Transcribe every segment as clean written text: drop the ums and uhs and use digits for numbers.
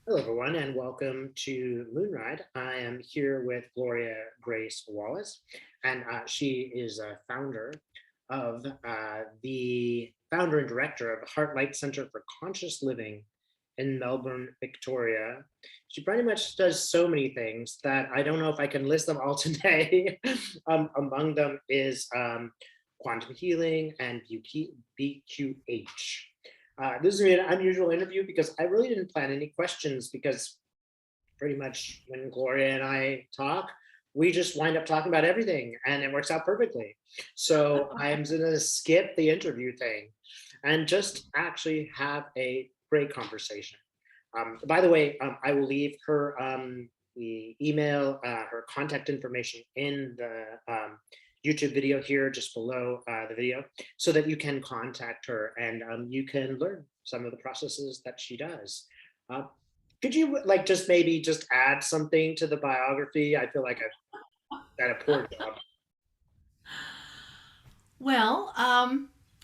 Hello, everyone, and welcome to Moonride. I am here with Gloria Grace Wallace, and she is a founder of the founder and director of the Heartlight Center for Conscious Living in Melbourne, Victoria. She pretty much does so many things that I don't know if I can list them all today. Among them is quantum healing and BQH. This is an unusual interview because I really didn't plan any questions because pretty much when Gloria and I talk, we just wind up talking about everything and it works out perfectly. So I'm going to skip the interview thing and just actually have a great conversation. By the way, I will leave her the email, her contact information in the YouTube video here just below the video so that you can contact her and you can learn some of the processes that she does. Uh, could you like just maybe just add something to the biography? I feel like I've done a poor job. Well,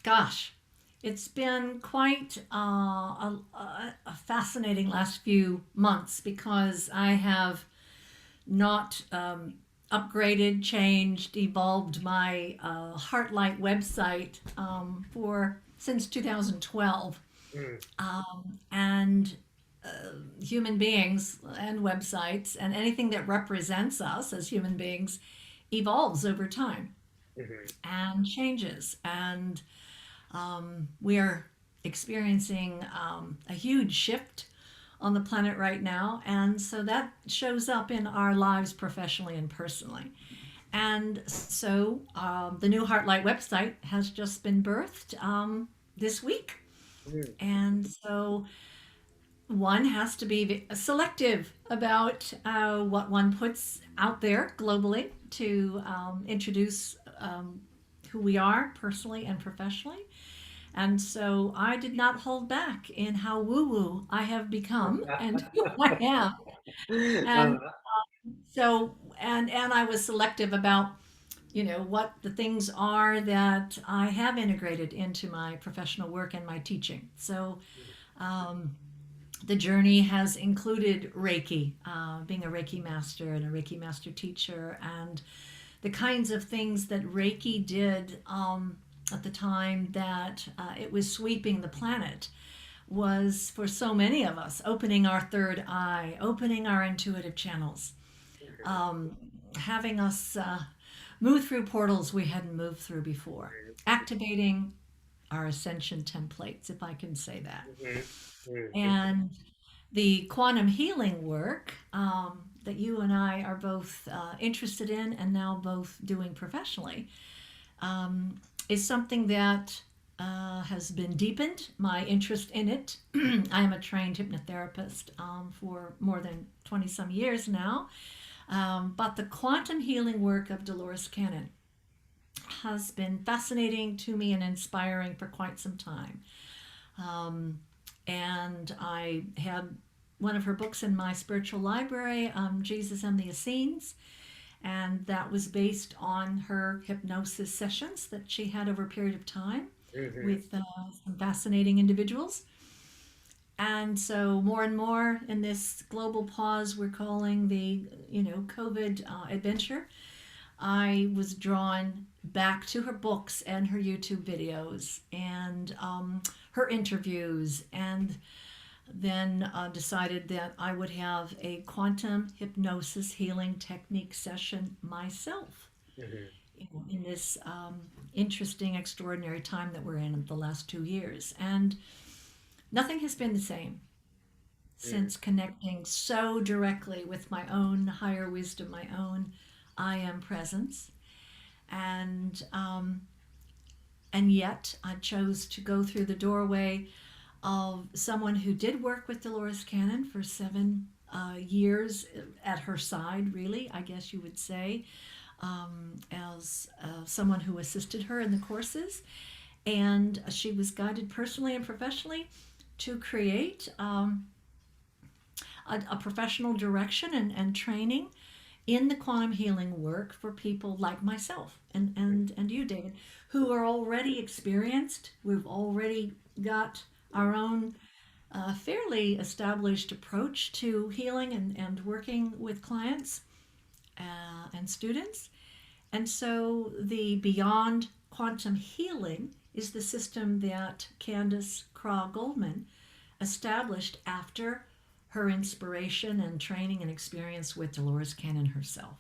gosh, it's been quite a fascinating last few months because I have not upgraded, changed, evolved my Heartlight website for since 2012, Mm, and human beings and websites and anything that represents us as human beings evolves over time mhm. and changes. And we are experiencing a huge shift on the planet right now. And so that shows up in our lives professionally and personally. And so the new Heartlight website has just been birthed this week. Mm, And so one has to be selective about what one puts out there globally to introduce who we are personally and professionally. And so I did not hold back in how woo woo I have become and who I am. uh, And so, and I was selective about, what the things are that I have integrated into my professional work and my teaching. So, um, the journey has included Reiki, being a Reiki master and a Reiki master teacher, and the kinds of things that Reiki did at the time that it was sweeping the planet was for so many of us opening our third eye, opening our intuitive channels, um, having us move through portals we hadn't moved through before, activating our ascension templates, if I can say that. mhm, mhm, And the quantum healing work that you and I are both interested in and now both doing professionally is something that has been deepened, my interest in it. I am a trained hypnotherapist for more than 20 some years now. But the quantum healing work of Dolores Cannon has been fascinating to me and inspiring for quite some time. Um, and I had one of her books in my spiritual library, Jesus and the Essenes, and that was based on her hypnosis sessions that she had over a period of time mhm, with some fascinating individuals. And so more and more in this global pause we're calling the COVID adventure, I was drawn back to her books and her YouTube videos and her interviews, and then decided that I would have a quantum hypnosis healing technique session myself mhm, in this interesting, extraordinary time that we're in the last 2 years. And nothing has been the same mhm, since connecting so directly with my own higher wisdom, my own I am presence. And and yet I chose to go through the doorway of someone who did work with Dolores Cannon for 7 years at her side, really, I guess you would say, as someone who assisted her in the courses. And she was guided personally and professionally to create a professional direction and training in the quantum healing work for people like myself and you, David, who are already experienced. We've already got our own a fairly established approach to healing and working with clients and students. And so the Beyond Quantum Healing is the system that Candace Craw Goldman established after her inspiration and training and experience with Dolores Cannon herself.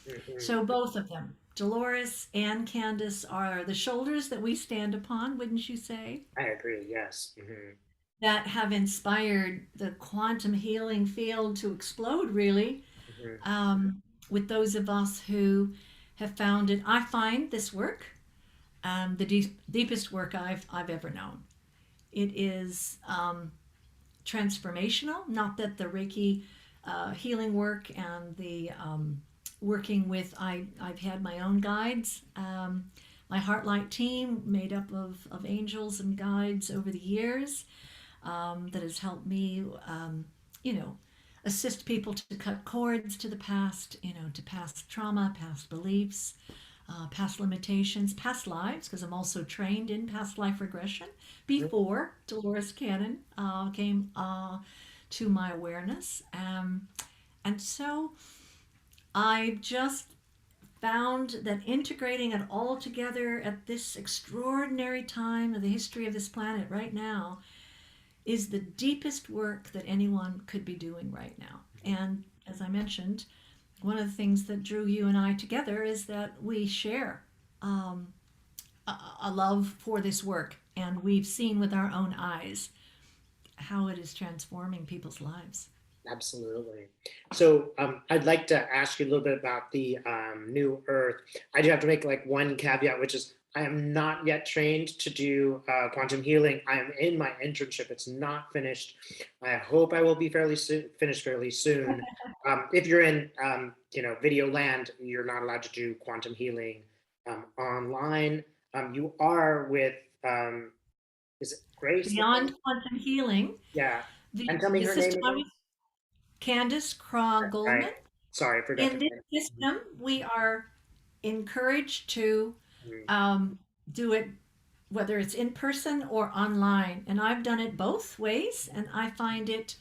Mhm. So both of them, Dolores and Candace, are the shoulders that we stand upon, wouldn't you say? I agree. Yes. That have inspired the quantum healing field to explode, really, Mhm. um, with those of us who have found it. I find this work the deepest work I've ever known. It is transformational. Not that the Reiki healing work and the working with I've had my own guides. My Heartlight team, made up of angels and guides over the years, that has helped me, you know, assist people to cut cords to the past, to past trauma, past beliefs, past limitations, past lives, because I'm also trained in past life regression before Dolores Cannon came to my awareness. And so I just found that integrating it all together at this extraordinary time of the history of this planet right now is the deepest work that anyone could be doing right now. And as I mentioned, one of the things that drew you and I together is that we share um, a love for this work, and we've seen with our own eyes how it is transforming people's lives. Absolutely. So I'd like to ask you a little bit about the New Earth. I do have to make like one caveat, which is I am not yet trained to do quantum healing. I am in my internship. It's not finished. I hope I will be fairly soon, finished fairly soon. If you're in, video land, you're not allowed to do quantum healing online. You are with, is it Grace? Beyond quantum healing, Yeah. the, And tell me the her name system I again. was Candace Craw Right. Goldman. Sorry, I forgot In to. this system, we are encouraged to Mhm. um, do it whether it's in person or online. And I've done it both ways, and I find it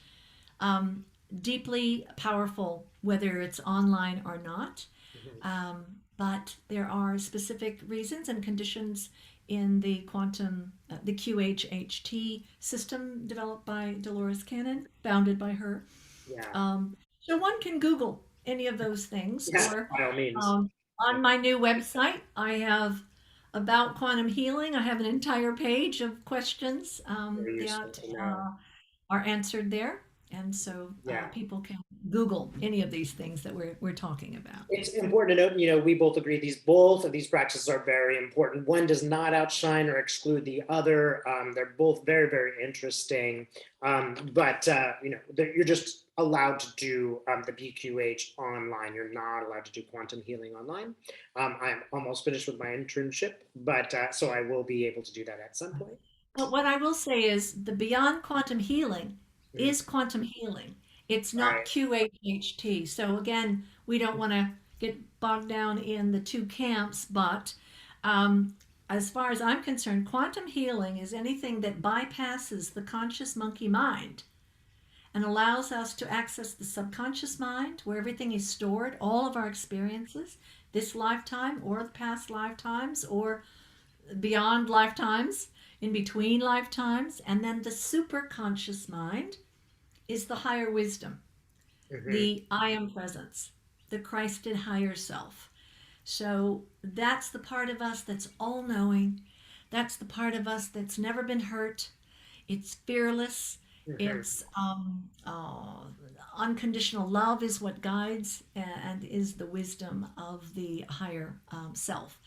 um, deeply powerful, whether it's online or not. Mhm. But there are specific reasons and conditions in the the QHHT system developed by Dolores Cannon, founded by her. Yeah. So one can Google any of those things, Yeah, or by all means. um, on my new website, I have about quantum healing. I have an entire page of questions Very useful that to know. are answered there, and so Yeah. people can Google any of these things that we're talking about. It's important to note, we both agree both of these practices are very important. One does not outshine or exclude the other. They're both very, very interesting. But you're just allowed to do the BQH online. You're not allowed to do quantum healing online. I'm almost finished with my internship, but so I will be able to do that at some point. But what I will say is the beyond quantum healing Mhm. is quantum healing. It's not Right. QHHT. So again, we don't want to get bogged down in the two camps, but um, as far as I'm concerned, quantum healing is anything that bypasses the conscious monkey mind and allows us to access the subconscious mind where everything is stored, all of our experiences, this lifetime or the past lifetimes or beyond lifetimes, in between lifetimes, and then the superconscious mind is the higher wisdom, Mhm. the I am presence, the Christed higher self. So that's the part of us that's all knowing. That's the part of us that's never been hurt. It's fearless. Mhm. It's unconditional love is what guides and is the wisdom of the higher self.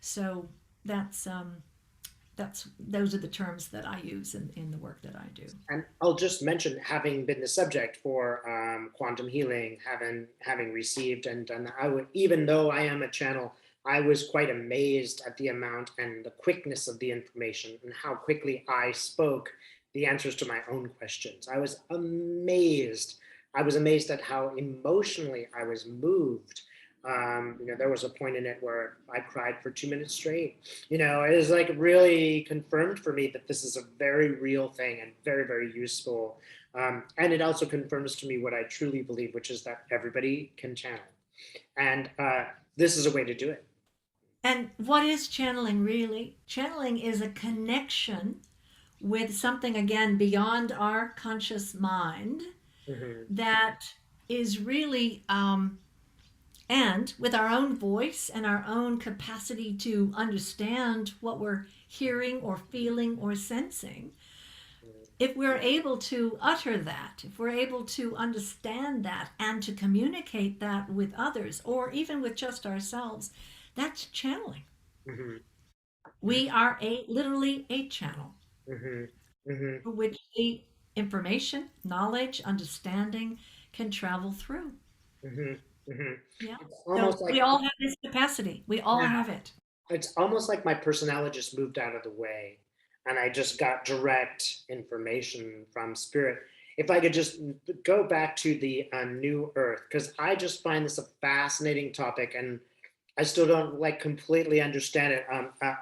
So that's those are the terms that I use in the work that I do. And I'll just mention, having been the subject for quantum healing, having received and done, I would, even though I am a channel, I was quite amazed at the amount and the quickness of the information and how quickly I spoke the answers to my own questions. I was amazed. I was amazed at how emotionally I was moved There was a point in it where I cried for 2 minutes straight. It is like really confirmed for me that this is a very real thing and very, very useful. And it also confirms to me what I truly believe, which is that everybody can channel. And this is a way to do it. And what is channeling really? Channeling is a connection with something, again, beyond our conscious mind Hmm. that is really, and with our own voice and our own capacity to understand what we're hearing or feeling or sensing, if we're able to utter that, if we're able to understand that and to communicate that with others or even with just ourselves, that's channeling. Hmm. We are literally a channel Hmm. Hmm. for which the information, knowledge, understanding can travel through. Hmm. Hmm. Yeah. It's So almost we like, all have this capacity. We all yeah, have it. it's almost like my personality just moved out of the way and I just got direct information from spirit. If I could just go back to the new earth, because I just find this a fascinating topic and I still don't like completely understand it.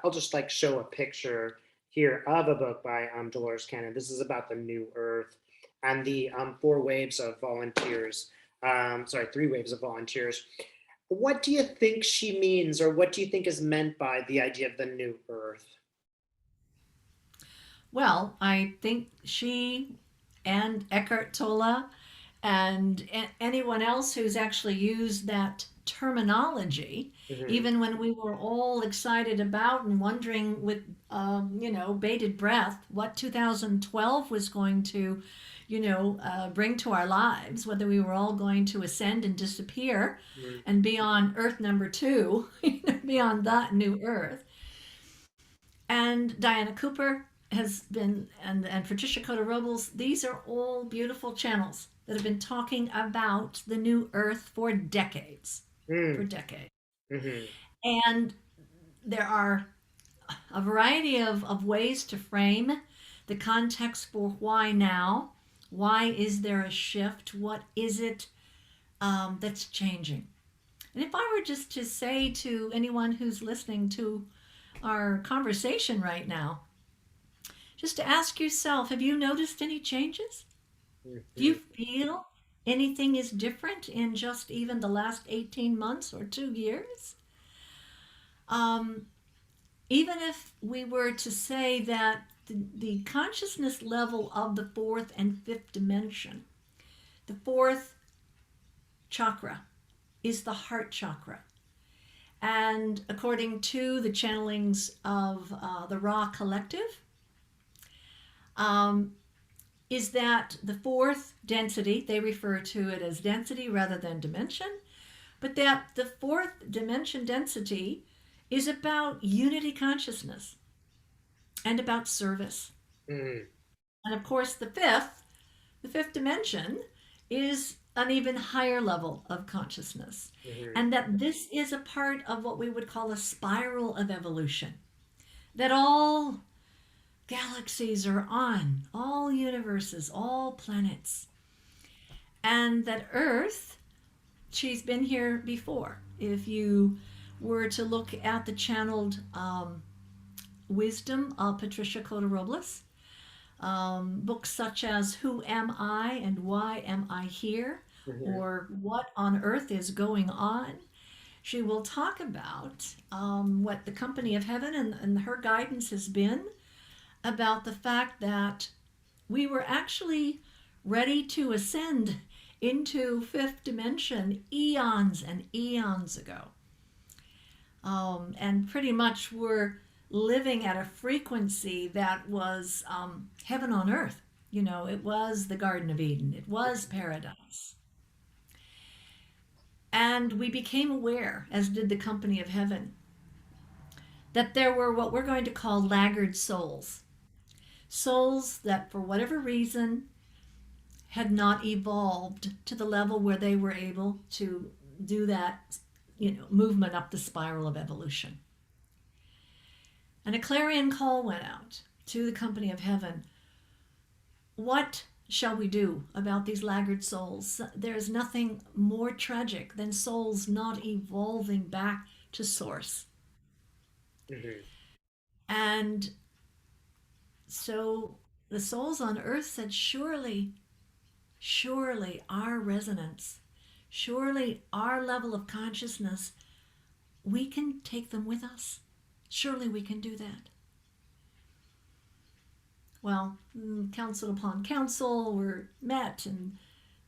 I'll just like show a picture here of a book by Dolores Cannon. This is about the new earth and the four waves of volunteers. Sorry, three waves of volunteers. What do you think she means, or what do you think is meant by the idea of the new earth? Well, I think she and Eckhart Tolle and anyone else who's actually used that terminology, Hmm. even when we were all excited about and wondering with, bated breath what 2012 was going to, bring to our lives, whether we were all going to ascend and disappear and be on Earth number two, beyond that new Earth. And Diana Cooper has been, and Patricia Cota Robles, these are all beautiful channels that have been talking about the new earth for decades. For Mm. decades. Hmm. And there are a variety of ways to frame the context for why now. Why is there a shift? What is it that's changing? And if I were just to say to anyone who's listening to our conversation right now, just to ask yourself, have you noticed any changes? Do you Hmm. feel anything is different in just even the last 18 months or 2 years? Um, Even if we were to say that the consciousness level of the fourth and fifth dimension, the fourth chakra is the heart chakra. And according to the channelings of the Raw Collective, um, is that the fourth density, they refer to it as density rather than dimension, but that the fourth dimension density is about unity consciousness and about service. Hmm. And of course, the fifth dimension, is an even higher level of consciousness. Hmm. And that this is a part of what we would call a spiral of evolution. That all galaxies are on, all universes, all planets, and that Earth, she's been here before. If you were to look at the channeled wisdom of Patricia Cota Robles, books such as Who Am I and Why Am I Here? Hmm. Or What on Earth is Going On? She will talk about what the Company of Heaven and her guidance has been about the fact that we were actually ready to ascend into fifth dimension eons and eons ago. And pretty much we're living at a frequency that was heaven on earth. It was the Garden of Eden, it was paradise. And we became aware, as did the Company of Heaven, that there were what we're going to call laggard souls. Souls that, for whatever reason, had not evolved to the level where they were able to do that, movement up the spiral of evolution. And a clarion call went out to the Company of Heaven. What shall we do about these laggard souls? There is nothing more tragic than souls not evolving back to source. Mhm. And so the souls on earth said, surely, surely our resonance, surely our level of consciousness, we can take them with us. Surely we can do that. Well, council upon council were met, and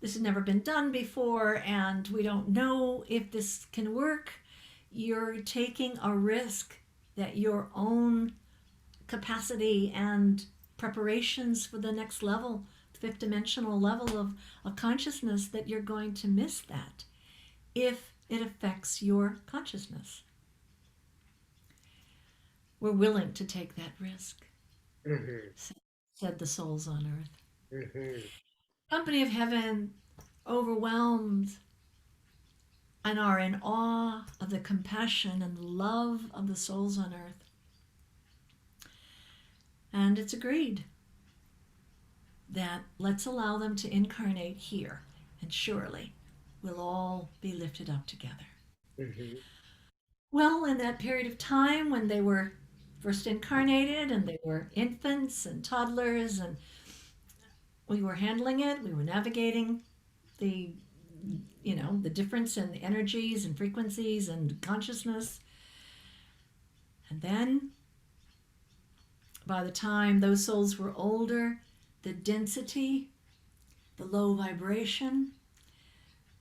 this has never been done before, and we don't know if this can work. You're taking a risk that your own capacity and preparations for the next level, fifth dimensional level of consciousness, that you're going to miss that if it affects your consciousness. We're willing to take that risk, Mhm. said the souls on earth. Mhm. Company of heaven, overwhelmed and are in awe of the compassion and love of the souls on earth. And it's agreed that let's allow them to incarnate here, and surely we'll all be lifted up together. Mhm. Well, in that period of time when they were first incarnated and they were infants and toddlers, and we were handling it, we were navigating the the difference in the energies and frequencies and consciousness. And then by the time those souls were older, the density, the low vibration,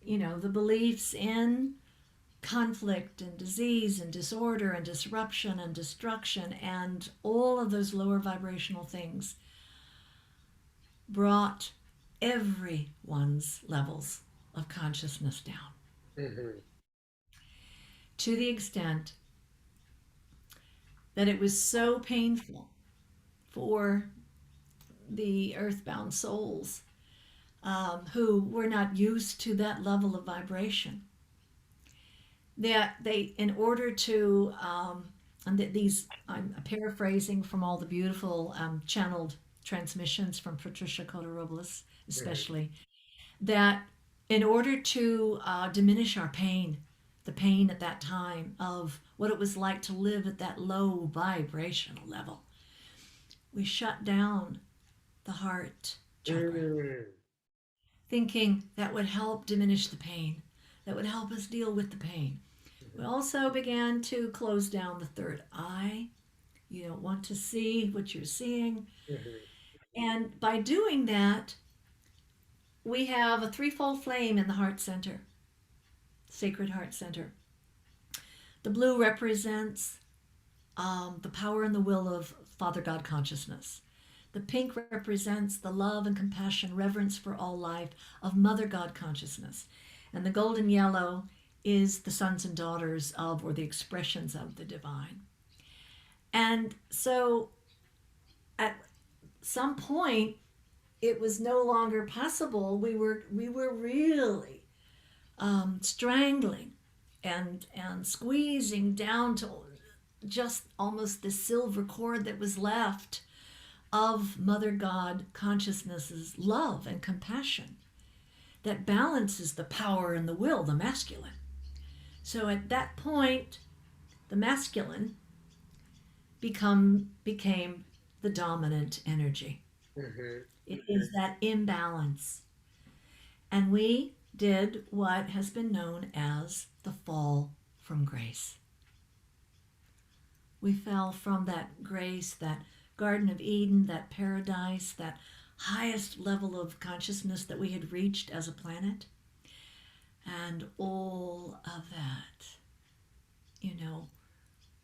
the beliefs in conflict and disease and disorder and disruption and destruction and all of those lower vibrational things brought everyone's levels of consciousness down, Mhm. to the extent that it was so painful for the earthbound souls who were not used to that level of vibration, that they, in order to, and that these, I'm paraphrasing from all the beautiful channeled transmissions from Patricia Cota-Robles, Mhm. especially, that in order to diminish our pain, the pain at that time of what it was like to live at that low vibrational level, we shut down the heart chakra, Mhm. thinking that would help diminish the pain, that would help us deal with the pain. We also began to close down the third eye. You don't want to see what you're seeing. Mhm. And by doing that, we have a threefold flame in the heart center, sacred heart center. The blue represents the power and the will of Father God consciousness. The pink represents the love and compassion, reverence for all life of Mother God consciousness. And the golden yellow is the sons and daughters of, or the expressions of, the divine. And so at some point, it was no longer possible. We were really strangling and squeezing down to just almost the silver cord that was left of Mother God consciousness's love and compassion that balances the power and the will, the masculine. So at that point, the masculine became the dominant energy. Mhm. It is that imbalance. And we did what has been known as the fall from grace. We fell from that grace, that Garden of Eden, that paradise, that highest level of consciousness that we had reached as a planet. And all of that, you know,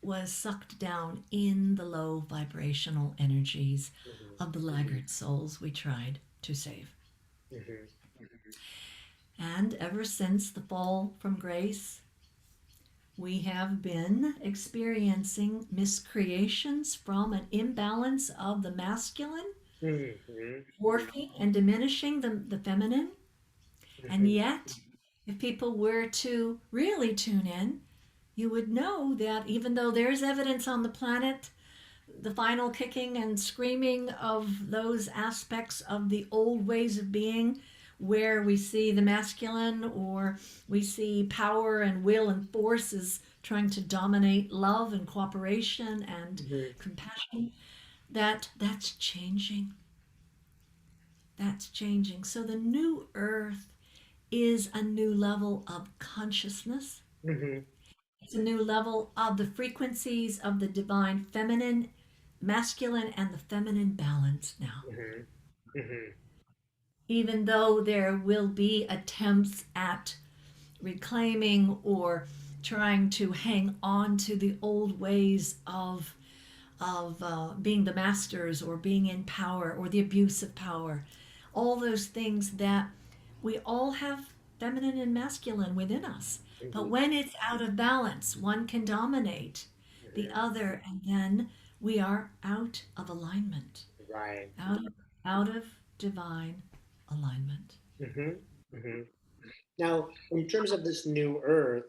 was sucked down in the low vibrational energies Mhm. of the laggard souls we tried to save. Mhm. And ever since the fall from grace, we have been experiencing miscreations from an imbalance of the masculine, Mhm. dwarfing and diminishing the feminine. And Mhm. yet, if people were to really tune in, you would know that even though there's evidence on the planet the final kicking and screaming of those aspects of the old ways of being, where we see the masculine, or we see power and will and forces trying to dominate love and cooperation and Mhm. compassion. That's changing. That's changing. So the new earth is a new level of consciousness. Mhm. It's a new level of the frequencies of the divine feminine, masculine, and the feminine balance now. Mhm. Mhm. Even though there will be attempts at reclaiming or trying to hang on to the old ways of being the masters or being in power or the abuse of power, all those things that we all have feminine and masculine within us. But Mhm. when it's out of balance, one can dominate the Mhm. other, and then we are out of alignment, Right. out of divine alignment. Mhm. Mhm. Now, in terms of this new Earth,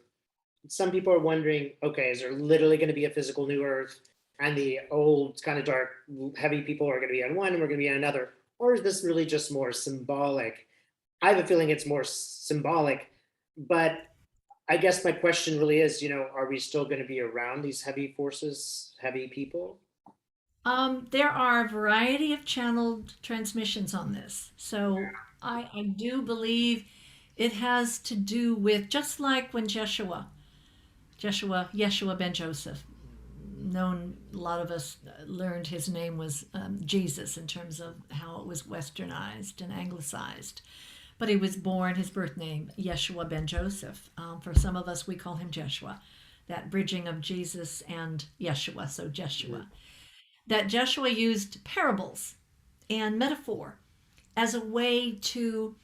some people are wondering, okay, is there literally going to be a physical new Earth, and the old kind of dark, heavy people are going to be on one, and we're going to be on another, or is this really just more symbolic? I have a feeling it's more symbolic, but I guess my question really is, are we still going to be around these heavy forces, heavy people? There are a variety of channeled transmissions on this. So I do believe it has to do with just like when Yeshua ben Joseph, known, a lot of us learned his name was Jesus in terms of how it was westernized and anglicized. But he was born, his birth name, Yeshua ben Joseph. For some of us, we call him Jeshua, that bridging of Jesus and Yeshua, so Mhm. Jeshua. That Jeshua used parables and metaphor as a way to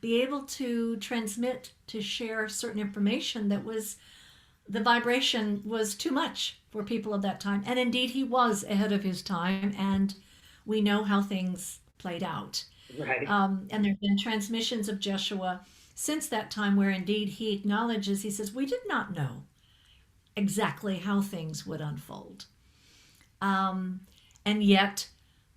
be able to transmit, to share certain information that was, the vibration was too much for people of that time. And indeed, he was ahead of his time, and we know how things played out. Right. And there have been transmissions of Jeshua since that time where indeed he acknowledges, he says, we did not know exactly how things would unfold. Um, and yet,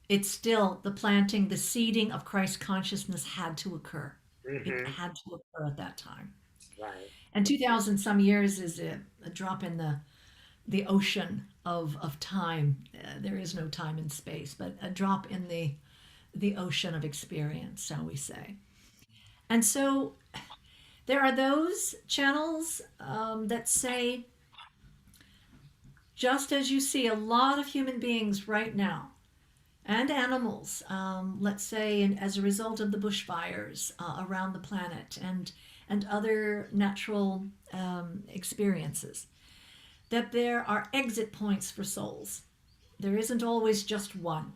it's still the planting, the seeding of Christ consciousness had to occur. It Hmm. had to occur at that time. Right. And 2,000 some years is a drop in the ocean of time. There is no time and space, but a drop in the ocean of experience, shall we say. And so there are those channels that say, just as you see a lot of human beings right now and animals, let's say, and as a result of the bushfires around the planet and other natural experiences, that there are exit points for souls. There isn't always just one,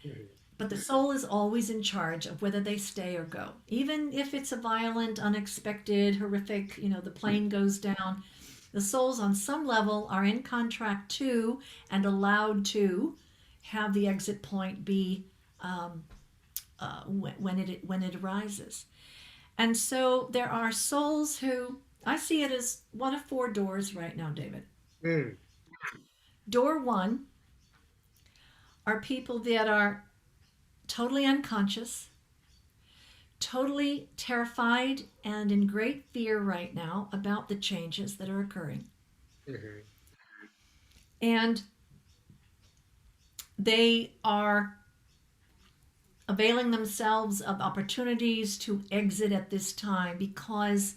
Mhm. but the soul is always in charge of whether they stay or go. Even if it's a violent, unexpected, horrific, the plane goes down, the souls on some level are in contract to and allowed to have the exit point be um, when it arises. And so there are souls who, I see it as one of four doors right now, David. Mm. Door one are people that are totally unconscious, totally terrified, and in great fear right now about the changes that are occurring. Mhm. And they are availing themselves of opportunities to exit at this time because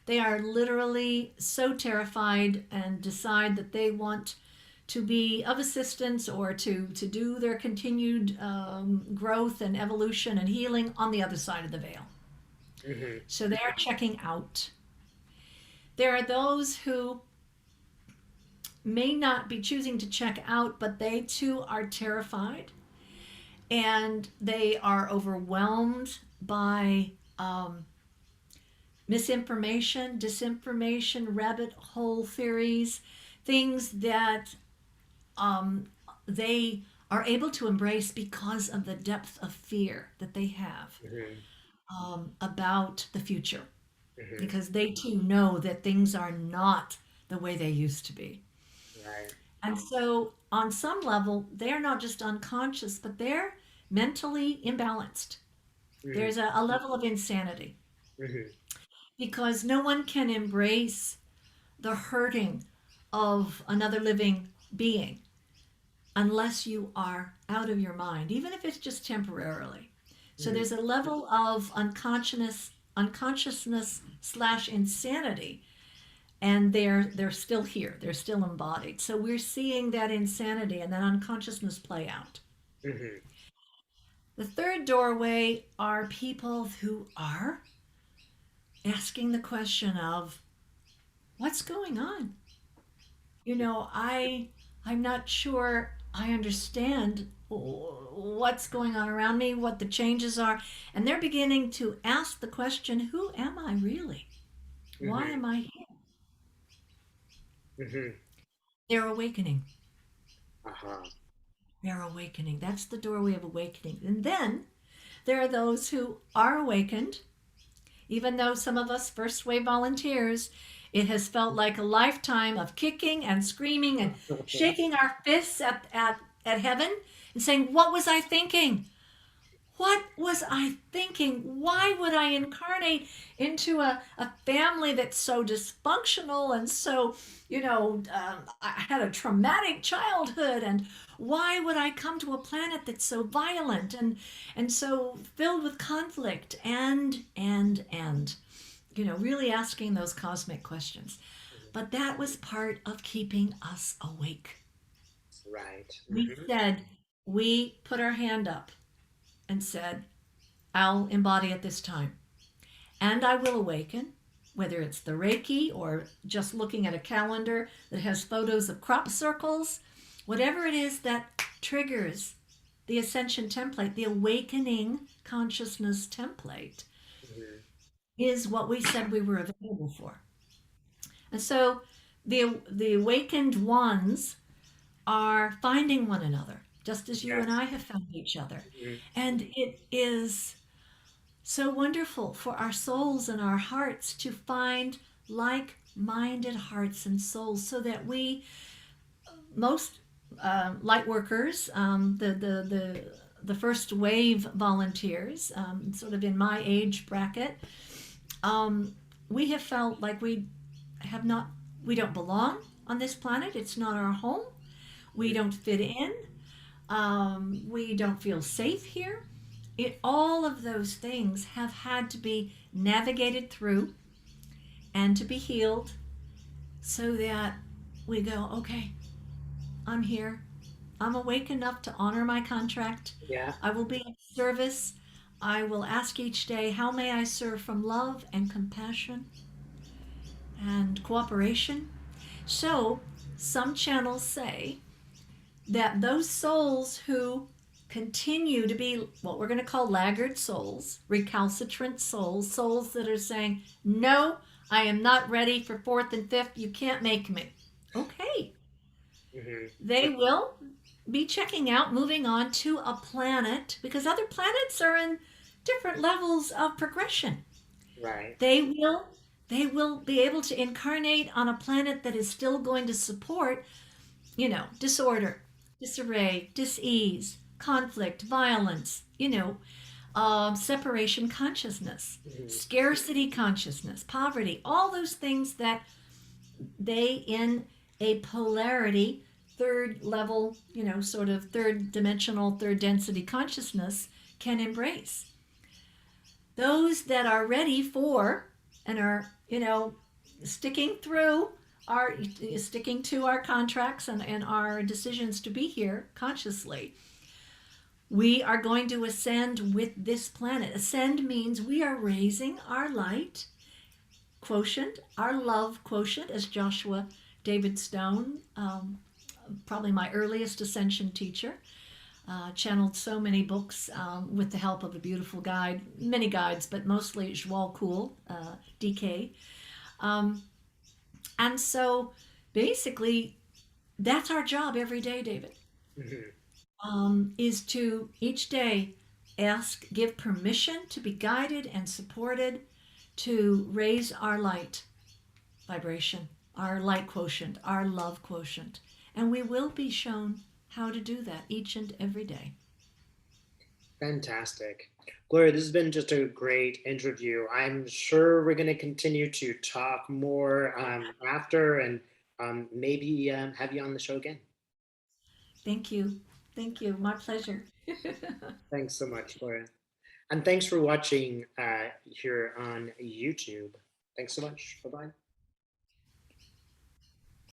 they are literally so terrified and decide that they want to be of assistance or to do their continued growth and evolution and healing on the other side of the veil. Mhm. So they are checking out. There are those who may not be choosing to check out, but they too are terrified and they are overwhelmed by misinformation, disinformation, rabbit hole theories, things that um, they are able to embrace because of the depth of fear that they have Mhm. about the future, Mhm. because they too know that things are not the way they used to be. Right. And so on some level, they're not just unconscious, but they're mentally imbalanced. Mhm. There's a level of insanity Mhm. because no one can embrace the hurting of another living being unless you are out of your mind, even if it's just temporarily. So Mhm. there's a level of unconsciousness slash insanity, and they're still here. They're still embodied. So we're seeing that insanity and that unconsciousness play out. Mhm. The third doorway are people who are asking the question of what's going on. I'm not sure I understand what's going on around me, what the changes are, and they're beginning to ask the question, who am I really? Why Mhm. am I here? Mhm. They're awakening. Uh-huh. They're awakening. That's the doorway of awakening. And then there are those who are awakened, even though some of us first wave volunteers, it has felt like a lifetime of kicking and screaming and shaking our fists at heaven and saying, what was I thinking? What was I thinking? Why would I incarnate into a family that's so dysfunctional and so, I had a traumatic childhood, and why would I come to a planet that's so violent and so filled with conflict and really asking those cosmic questions. But that was part of keeping us awake. Right. We Mhm. said, we put our hand up and said, I'll embody at this time. And I will awaken, whether it's the Reiki or just looking at a calendar that has photos of crop circles, whatever it is that triggers the ascension template, the awakening consciousness template, Mhm. is what we said we were available for. And so the awakened ones are finding one another, just as you and Yes. I have found each other. Mhm. And it is so wonderful for our souls and our hearts to find like minded hearts and souls so that most light workers, the first wave volunteers, sort of in my age bracket, um, we have felt like have not, we don't belong on this planet. It's not our home. We Mhm. don't fit in. We don't feel safe here. All of those things have had to be navigated through and to be healed so that we go, okay, I'm here. I'm awake enough to honor my contract. Yeah. I will be of service. I will ask each day, how may I serve from love and compassion and cooperation? So, some channels say that those souls who continue to be what we're going to call laggard souls, recalcitrant souls, souls that are saying, no, I am not ready for fourth and fifth, you can't make me. Okay, Mhm. they will be checking out, moving on to a planet because other planets are in different levels of progression. Right. They will they will be able to incarnate on a planet that is still going to support disorder, disarray, dis-ease, conflict, violence, separation consciousness, Mhm. scarcity consciousness, poverty, all those things that they, in a polarity, third level, sort of third dimensional, third density consciousness, can embrace. Those that are ready for and are, sticking through our sticking to our contracts and our decisions to be here consciously, we are going to ascend with this planet. Ascend means we are raising our light quotient, our love quotient, as Joshua David Stone, probably my earliest ascension teacher, channeled so many books with the help of a beautiful guide, many guides, but mostly Joel Cool, DK. Um, and so basically, that's our job every day, David, Mhm. is to each day give permission to be guided and supported to raise our light vibration, our light quotient, our love quotient. And we will be shown how to do that each and every day. Fantastic. Gloria, this has been just a great interview. I'm sure we're going to continue to talk more after and maybe have you on the show again. Thank you. Thank you. My pleasure. Thanks so much, Gloria. And thanks for watching here on YouTube. Thanks so much. Bye bye.